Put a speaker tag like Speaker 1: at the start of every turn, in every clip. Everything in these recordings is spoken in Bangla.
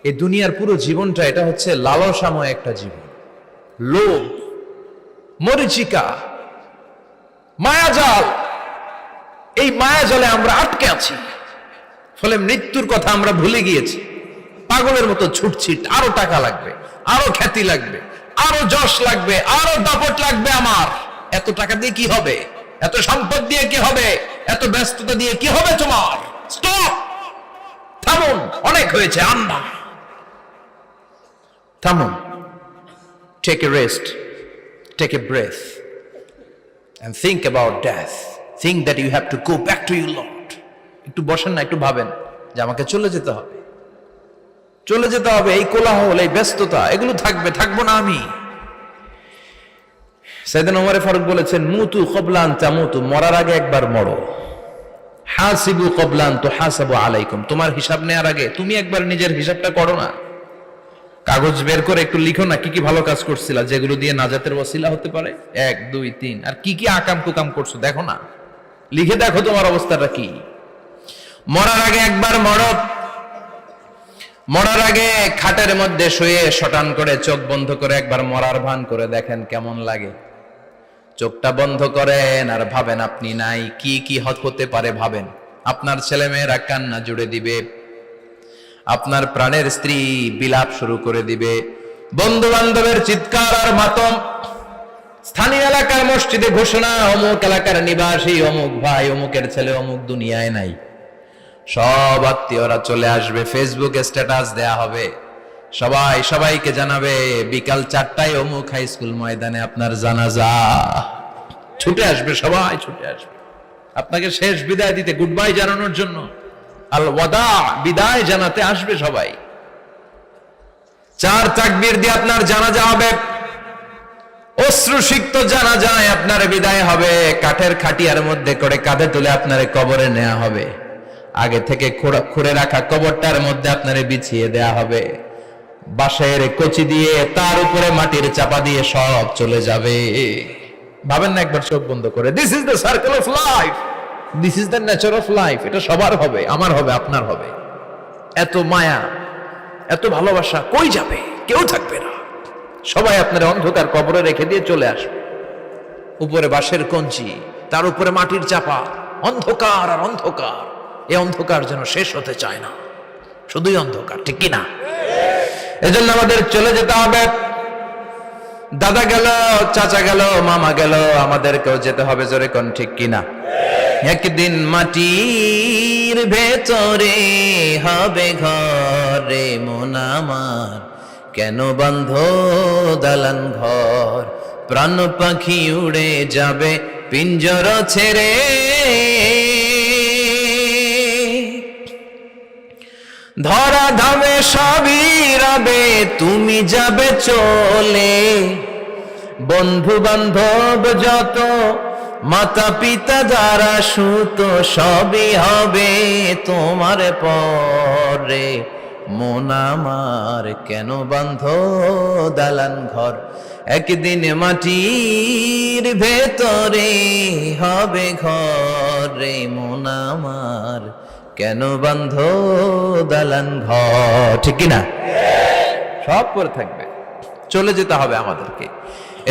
Speaker 1: এই দুনিয়ার পুরো জীবনটা এটা হচ্ছে লালসাময় একটা জীবন, লোভ, মরিচিকা, মায়াজাল। এই মায়াজালে আমরা আটকে আছি, ফলে মৃত্যুর কথা আমরা ভুলে গিয়েছি। পাগলের মতো ছুটছি, আরো টাকা লাগবে, আরো খ্যাতি লাগবে, আরো যশ লাগবে, আরো দাপট লাগবে। আমার এত টাকা দিয়ে কি হবে, এত সম্পদ দিয়ে কি হবে, এত ব্যস্ততা দিয়ে কি হবে তোমার? স্টপ, থামুন, অনেক হয়েছে, আন্না থামুন। Take a rest, take a breath and think about death. Think that you have to go back to your Lord. একটু বসেন না, একটু ভাবেন যে আমাকে চলে যেতে হবে, চলে যেতে হবে। এই কোলাহল, এই ব্যস্ততা, এগুলো থাকবে, থাকবো না আমি। সাইয়েদনা ওমর ফারুক বলেছেন, মুতু ক্বাবলা আন তামুতু, মরার আগে একবার মরো। হাসিবু ক্বাবলা আন তুহাসাবু আলাইকুম, তোমার হিসাব নেওয়ার আগে তুমি একবার নিজের হিসাবটা করো না। কাগজ বের করে একটু লিখো না কি কি ভালো কাজ করছিলা, যেগুলো দিয়ে নাজাতের ওসিলা হতে পারে। 1 2 3, আর কি কি আকাম কুকাম করছো দেখো না, লিখে দেখো তোমার অবস্থাটা কি। মরার আগে একবার মরো। মরার আগে খাটের মধ্যে শুয়ে শটান করে চোখ বন্ধ করে একবার মরার ভান করে দেখেন কেমন লাগে। চোখটা বন্ধ করেন আর ভাবেন আপনি নাই, কি কি হতে পারে ভাবেন। আপনার ছেলেমেয়েরা কান্না জুড়ে দিবে, আপনার প্রাণের স্ত্রী বিলাপ শুরু করে দিবে, বন্ধু বান্ধবের চিৎকার আর মাতম, স্থানীয় এলাকার মসজিদে ঘোষণা, অমুক এলাকার নিবাসী অমুক ভাই অমুকের ছেলে অমুক দুনিয়ায় নাই। সব আত্মীয়রা চলে আসবে, ফেসবুকে স্ট্যাটাস দেয়া হবে, সবাই সবাইকে জানাবে বিকাল 4টায় অমুক হাই স্কুল ময়দানে আপনার জানাজা। ছুটে আসবে, সবাই ছুটে আসবে আপনাকে শেষ বিদায় দিতে, গুড বাই জানানোর জন্য, আল ওয়াদা, বিদায় জানাতে আসবে সবাই। 4 তাকবীর দিয়ে আপনার জানাজা হবে, অশ্রুসিক্ত জানাজায় আপনার বিদায় হবে। কাঠের খাটিয়ার মধ্যে করে কাঁধে তুলে আপনারে কবরে নেওয়া হবে। আগে থেকে খুঁড়ে রাখা কবরটার মধ্যে আপনারে বিছিয়ে দেয়া হবে। বাঁশের কচি দিয়ে তার উপরে মাটির চাপা দিয়ে সব চলে যাবে। ভাবেন না একবার চোখ বন্ধ করে, this is the circle of life, this is the nature of life. এটা সবার হবে, আমার হবে, আপনার হবে। এত মায়া, এত ভালোবাসা কই যাবে? কেউ থাকবে না, সবাই আপনার অন্ধকার কবরে রেখে দিয়ে চলে আসবে। উপরে বাঁশের কঞ্চি, তার উপরে মাটির চাপা, অন্ধকার আর অন্ধকার। এই অন্ধকার যেন শেষ হতে চায় না, শুধুই অন্ধকার, ঠিক কিনা? এজন্য আমাদের চলে যেতে হবে। দাদা গেল, চাচা গেল, মামা গেল, আমাদেরকেও যেতে হবে, জোরে কোন ঠিক কিনা? একদিন মাটির ভেতরে হবে ঘরে মন আমার, কেন বন্ধ দালান ঘর, প্রাণ পাখি উড়ে যাবে পিঞ্জর ছেড়ে। ধরা ধামে সবই রবে, তুমি যাবে চলে। বন্ধু বান্ধব যত, মাতা পিতা যারা সুত, সবই হবে তোমার পরে। মন আমার কেন বন্ধ দালান ঘর, একদিন মাটির ভেতরে হবে ঘরে মন আমার, কেন বন্ধ দালান ঘর, ঠিক কিনা? সব করে থাকবে, চলে যেতে হবে আমাদেরকে।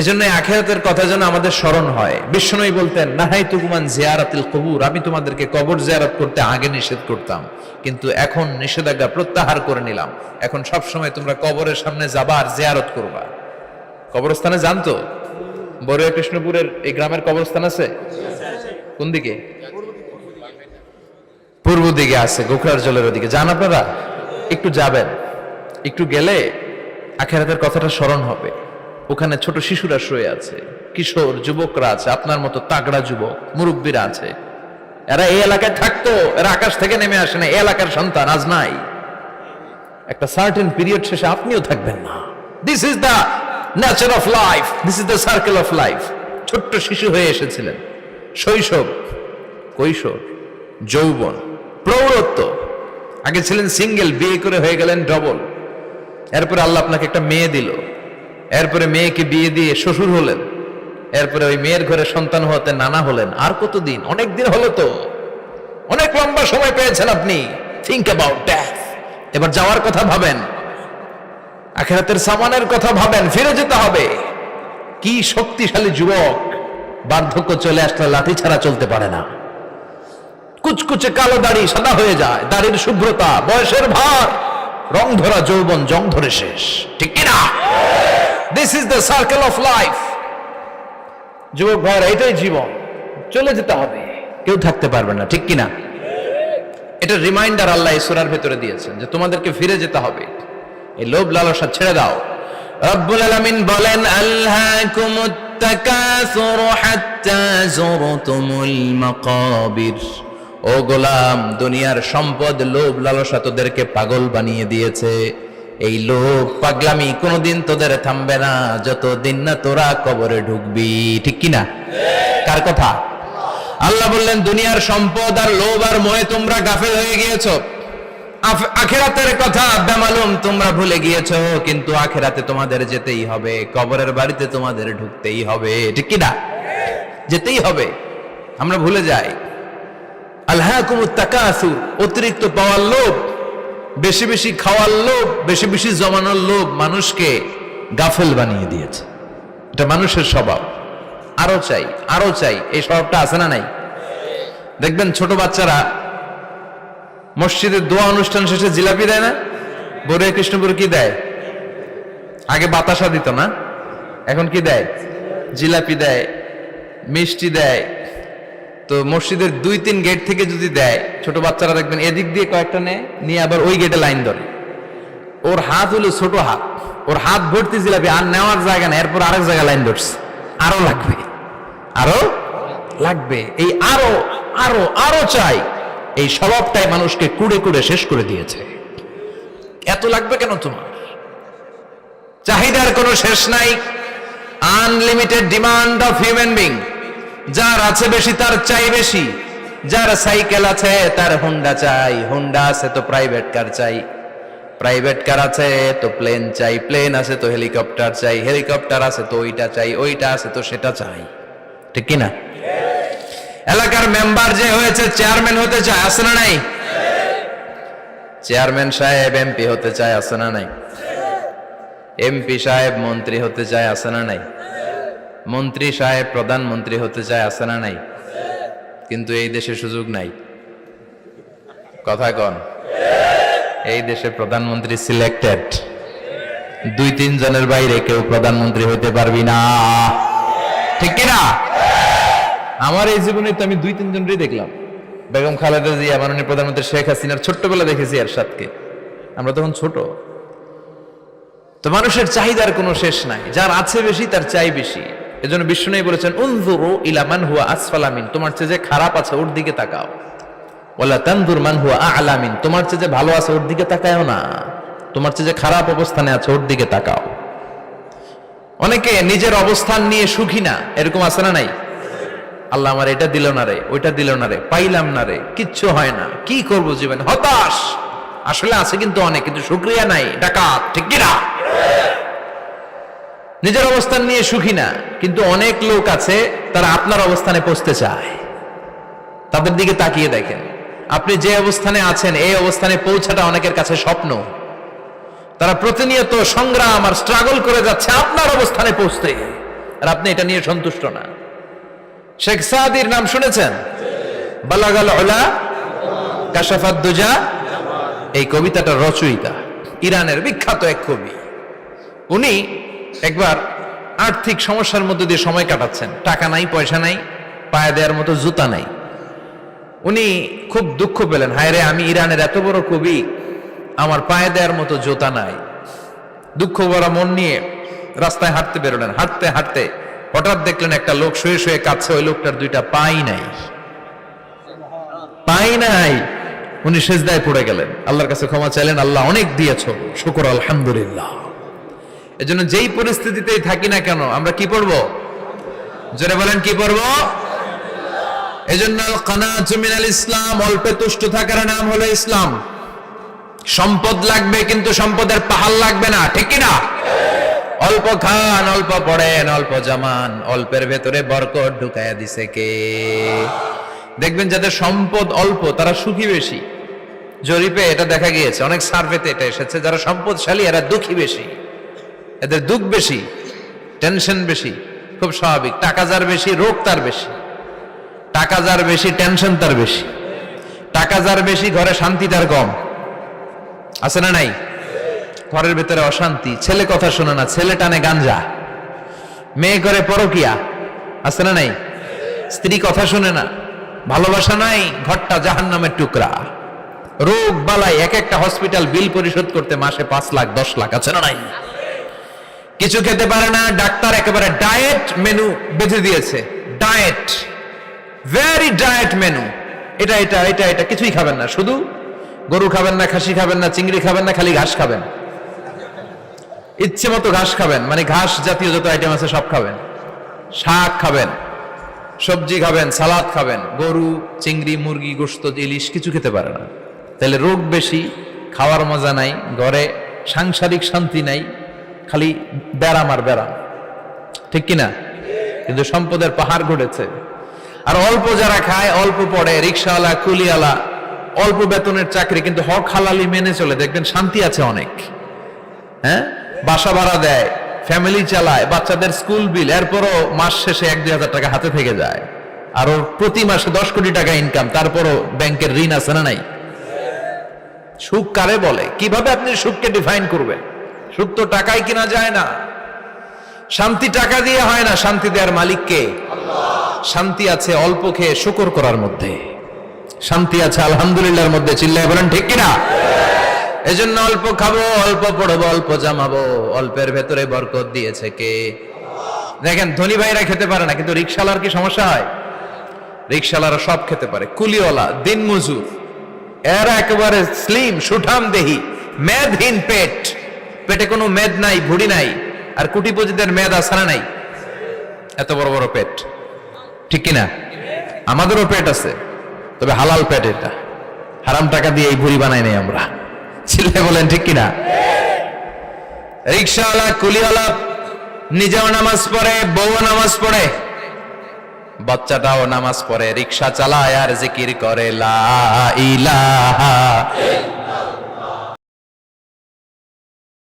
Speaker 1: এজন্য আখিরাতের কথা যেন আমাদের স্মরণ হয়। বিশ্বনবী বলতেন, নাহাইতুকুম আন জিয়ারাতিল কুবুর, আমি তোমাদেরকে কবর জিয়ারত করতে আগে নিষেধ করতাম, কিন্তু এখন নিষেধাজ্ঞা প্রত্যাহার করে নিলাম। এখন সব সময় তোমরা কবরের সামনে যাবা আর জিয়ারত করবা। কবরস্থানে জানতো বড়ুয়া কৃষ্ণপুরের এই গ্রামের কবরস্থান আছে কোন দিকে? পূর্ব দিকে আছে, গোখরার জলের ওদিকে। যান আপনারা, একটু যাবেন, একটু গেলে আখিরাতের কথাটা স্মরণ হবে। ওখানে ছোট শিশুরা শুয়ে আছে, কিশোর যুবকরা আছে, আপনার মতো তাগড়া যুবক, মুরব্বীরা আছে। এরা এই এলাকায় থাকতো, এরা আকাশ থেকে নেমে আসে না, এই এলাকার সন্তান, আজ নাই। একটা সার্টেন পিরিয়ড শেষে আপনিও থাকবেন না। This is the nature of life, this is the circle of life. ছোট্ট শিশু হয়ে এসেছিলেন, শৈশব, কৈশোর, যৌবন, প্রৌঢ়ত্ব। আগে ছিলেন সিঙ্গেল, বিয়ে করে হয়ে গেলেন ডবল। এরপরে আল্লাহ আপনাকে একটা মেয়ে দিল, এরপরে মেয়েকে বিয়ে দিয়ে শ্বশুর হলেন, এরপরে ওই মেয়ের ঘরে সন্তান হতে নানা হলেন। আর কতদিন? অনেক দিন হলো তো, অনেক লম্বা সময় পেয়েছেন আপনি। Think about death. এবার যাওয়ার কথা ভাবেন। আখিরাতের সামানের কথা ভাবেন, ফিরে যেতে হবে। কি শক্তিশালী যুবক, বার্ধক্য চলে আসলে লাঠি ছাড়া চলতে পারে না। কুচকুচে কালো দাড়ি সাদা হয়ে যায়, দাড়ির শুভ্রতা, বয়সের ভার, রং ধরা যৌবন জং ধরে শেষ, ঠিক কিনা? This is the circle of life. যুবক ভাইরা, এটাই জীবন, চলে যেতে হবে, কেউ থাকতে পারবে না, ঠিক কিনা? এটা রিমাইন্ডার আল্লাহ এই সূরার ভেতরে দিয়েছেন যে তোমাদেরকে ফিরে যেতে হবে, এই লোভ লালসা ছেড়ে দাও। রব্বুল আলামিন বলেন, আলহাকুমুত তাকাসুর হাত্তা যুরতুমুল মাকাবির। ও গোলাম, দুনিয়ার সম্পদ, লোভ লালসা তোদেরকে পাগল বানিয়ে দিয়েছে। এই লোভ পাগলামি কোনোদিন তোদের থামবে না যতদিন না তোরা কবরে ঢুকবি, ঠিক কিনা? কার কথা? আল্লাহ বললেন, দুনিয়ার সম্পদ আর লোভ আর মোহে তোমরা গাফেল হয়ে গিয়েছো। আখিরাতের কথা বেমালুম তোমরা ভুলে গিয়েছো, কিন্তু আখিরাতে তোমাদের যেতেই হবে, কবরের বাড়িতে তোমাদের ঢুকতেই হবে, ঠিক কিনা? যেতেই হবে, আমরা ভুলে যাই। আলহাকুমুত তাকাসুর, অতিরিক্ত পাওয়ার লোভ, বেশি বেশি খাওয়ার লোভ, বেশি বেশি জমানোর লোভ মানুষকে গাফেল বানিয়ে দিয়েছে। এটা মানুষের স্বভাব, আরো চাই আরো চাই, এই স্বভাবটা আছে না নাই? দেখবেন ছোট বাচ্চারা মসজিদের দোয়া অনুষ্ঠান শেষে জিলাপি দেয় না? বড়ে কৃষ্ণপুর কি দেয়? আগে বাতাসা দিত না, এখন কি দেয়? জিলাপি দেয়, মিষ্টি দেয়। তো মসজিদের 2-3 গেট থেকে যদি দেয়, ছোট বাচ্চারা দেখবেন এদিক দিয়ে কয়েকটা নিয়ে আবার ওই গেটে লাইন ধরে। ওর হাত হলো ছোট হাত, ওর হাত ভর্তি জিলাপি, আর নেওয়ার জায়গা না, এরপর আরেক জায়গায় লাইন ধরছে, আরো লাগবে, আরো লাগবে, এই আরো আরো আরো চাই। এই স্বভাবটাই মানুষকে কুড়ে কুড়ে শেষ করে দিয়েছে। এত লাগবে কেন তোমার? চাহিদার কোনো শেষ নাই, unlimited demand of human being. যার আছে বেশি তার চাই বেশি, যার সাইকেল আছে তার হুন্ডা চাই, হুন্ডা আছে তো প্রাইভেট কার চাই, প্রাইভেট কার আছে তো প্লেন চাই, প্লেন আছে তো হেলিকপ্টার চাই, হেলিকপ্টার আছে তো ওইটা চাই, ওইটা আছে তো সেটা চাই, ঠিক কিনা? এলাকার মেম্বার যে হয়েছে চেয়ারম্যান হতে চায়, আছে না নাই? চেয়ারম্যান সাহেব এমপি হতে চায়, আছে না নাই? এমপি সাহেব মন্ত্রী হতে চায়, আছে না নাই? মন্ত্রী সাহেব প্রধানমন্ত্রী হতে চায়, আছে না নাই? কিন্তু এই দেশে সুযোগ নাই, কথা কন। এই দেশে প্রধানমন্ত্রী সিলেক্টেড, 2-3 জনের বাইরে কেউ প্রধানমন্ত্রী হইতে পারবি না, ঠিক কিনা? আমার এই জীবনে তো আমি 2-3 জনই দেখলাম। বেগম খালেদা জিয়া, মাননীয় প্রধানমন্ত্রী শেখ হাসিনার ছোট্টবেলা দেখেছি এরশাদকে, আমরা তখন ছোট। তো মানুষের চাহিদার কোনো শেষ নাই, যার আছে বেশি তার চাই বেশি। এজন্য বিষ্ণু বলেছেন, উনজুরু ইলা মান হুয়া আসফালা মিন, তোমার চেয়ে যে খারাপ আছে ওর দিকে তাকাও। ওয়ালা তানজুর মান হুয়া আ'লা মিন, তোমার চেয়ে যে ভালো আছে ওর দিকে তাকায়ও না, তোমার চেয়ে যে খারাপ অবস্থানে আছে ওর দিকে তাকাও। অনেকে নিজের অবস্থান নিয়ে সুখী না, এরকম আছে না নাই? আল্লাহ আমার এটা দিল না রে, ওইটা দিল না রে, পাইলাম না রে, কিচ্ছু হয় না, কি করব জীবনে, হতাশ। আসলে আছে কিন্তু অনেক, কিন্তু শুকরিয়া নাই, ডাকাত, ঠিক কিনা? নিজের অবস্থান নিয়ে সুখী না, কিন্তু অনেক লোক আছে তারা আপনার অবস্থানে পৌঁছতে চায়। তাদের দিকে তাকিয়ে দেখেন, আপনি যে অবস্থানে আছেন এই অবস্থানে পৌঁছাটা অনেকের কাছে স্বপ্ন। তারা প্রতিনিয়ত সংগ্রাম আর স্ট্রাগল করে যাচ্ছে আপনার অবস্থানে পৌঁছতে, আর আপনি এটা নিয়ে সন্তুষ্ট না। শেখ সাদির নাম শুনেছেন? বালাগাল উলা কাশাফাত দুজা, এই কবিতাটার রচয়িতা ইরানের বিখ্যাত এক কবি। উনি একবার আর্থিক সমস্যার মধ্যে দিয়ে সময় কাটাচ্ছেন, টাকা নাই, পয়সা নাই, পায়ে দেওয়ার মতো জুতা নাই। উনি খুব দুঃখ পেলেন, হায় রে, আমি ইরানের এত বড় কবি, আমার পায়ে দেওয়ার মতো জুতা নাই। দুঃখ ভরা মন নিয়ে রাস্তায় হাঁটতে বেরোলেন। হাঁটতে হাঁটতে হঠাৎ দেখলেন একটা লোক শুয়ে শুয়ে কাঁদছে, ওই লোকটার 2টা পাই নাই, পাই নাই। উনি সেজদায় পড়ে গেলেন, আল্লাহর কাছে ক্ষমা চাইলেন, আল্লাহ অনেক দিয়েছো, শুকর আলহামদুলিল্লাহ। এজন্য যেই পরিস্থিতিতেই থাকি না কেন আমরা কি পড়বো? জোরে বলেন, কি পড়বো? এজন্য কানাতু মিনাল ইসলাম, অল্পে তুষ্ট থাকার নাম হলো ইসলাম। সম্পদ লাগবে কিন্তু সম্পদের পাহাড় লাগবে না, ঠিক কিনা? অল্প খান, অল্প পড়েন, অল্প জমান, অল্পের ভেতরে বরকত ঢুকাইয়া দিছে কে? দেখবেন যাদের সম্পদ অল্প তারা সুখী বেশি। জরিপে এটা দেখা গিয়েছে, অনেক সার্ভেতে এটা এসেছে, যারা সম্পদশালী এরা দুঃখী বেশি। এদের দুঃখ বেশি, টেনশন বেশি, খুব স্বাভাবিক। টাকা যার বেশি, রোগ তার বেশি। টাকা যার বেশি, টেনশন তার বেশি। টাকা যার বেশি, ঘরে শান্তি তার কম। আছে না নাই? ঘরের ভিতরে অশান্তি, ছেলে কথা শোনে না, ছেলে টানে গাঞ্জা, মেয়ে করে পরকিয়া। আছে না নাই? স্ত্রী কথা শোনে না, ভালোবাসা নাই, ঘরটা জাহান্নামের টুকরা। রোগ বালাই, এক একটা হসপিটাল বিল পরিশোধ করতে মাসে 5 লাখ 10 লাখ। আছে না নাই? কিছু খেতে পারে না, ডাক্তার একেবারে ডায়েট মেনু বেঁধে দিয়েছে। Diet, very diet menu. এটা এটা এটা এটা কিছুই খাবেন না, শুধু গরু খাবেন না, খাসি খাবেন না, চিংড়ি খাবেন না, খালি ঘাস খাবেন। ইচ্ছে মতো ঘাস খাবেন, মানে ঘাস জাতীয় যত আইটেম আছে সব খাবেন। শাক খাবেন, সবজি খাবেন, সালাদ খাবেন। গরু, চিংড়ি, মুরগি, গোশত, ইলিশ কিছু খেতে পারে না। তাহলে রোগ বেশি, খাওয়ার মজা নাই, ঘরে সাংসারিক শান্তি নাই, খালি ব্যারাম আর ব্যারাম। ঠিক কিনা? কিন্তু সম্পদের পাহাড় ঘটেছে। আর অল্প যারা খায়, অল্প পড়ে, রিক্সাওয়ালা, কুলিওয়ালা, অল্প বেতনের চাকরি, কিন্তু হক হালালি মেনে চলে, দেখবেন শান্তি আছে অনেক। হ্যাঁ, বাসা ভাড়া দেয়, ফ্যামিলি চালায়, বাচ্চাদের স্কুল বিল, এরপরও মাস শেষে 1-2 হাজার টাকা হাতে থেকে যায়। আর ওর প্রতি মাসে 10 কোটি টাকা ইনকাম, তারপরও ব্যাংকের ঋণ আছে না নাই? সুখ কারে বলে? কিভাবে আপনি সুখকে ডিফাইন করবেন? সুখ তো টাকায় কিনা যায় না। শান্তি টাকা দিয়ে হয় না, শান্তি দেওয়ার মালিক কে? শান্তি আছে অল্প খেয়ে শুকর করার মধ্যে, শান্তি আছে আলহামদুলিল্লাহর মধ্যে। চিল্লায় বলেন ঠিক কিনা? এজন্য অল্প খাবো, অল্প পড়বো, অল্প জামাবো, অল্পের ভেতরে বরকত দিয়েছে কে? দেখেন, ধনী ভাইরা খেতে পারে না, কিন্তু রিক্সাওয়ালার কি সমস্যা হয়? রিক্সাওয়ালারা সব খেতে পারে। কুলিওয়ালা, দিন মজুর, এরা একেবারে স্লিম, সুঠাম দেহি, মেদহীন পেট, পেটে কোনো মেদ নাই, ভুড়ি নাই। আর কোটিপতিদের মেদ আছে না নাই? এত বড় বড় পেট। ঠিক কিনা? আমাদেরও পেট আছে, তবে হালাল পেট। এটা হারাম টাকা দিয়ে এই ভুড়ি বানাই নাই আমরা। চিল্লায় বলেন ঠিক কিনা? রিক্সাওয়ালা, কুলিওয়ালা নিজেও নামাজ পড়ে, বউ নামাজ পড়ে, বাচ্চাটাও নামাজ পড়ে, রিক্সা চালায় আর জিকির করে লা ইলাহা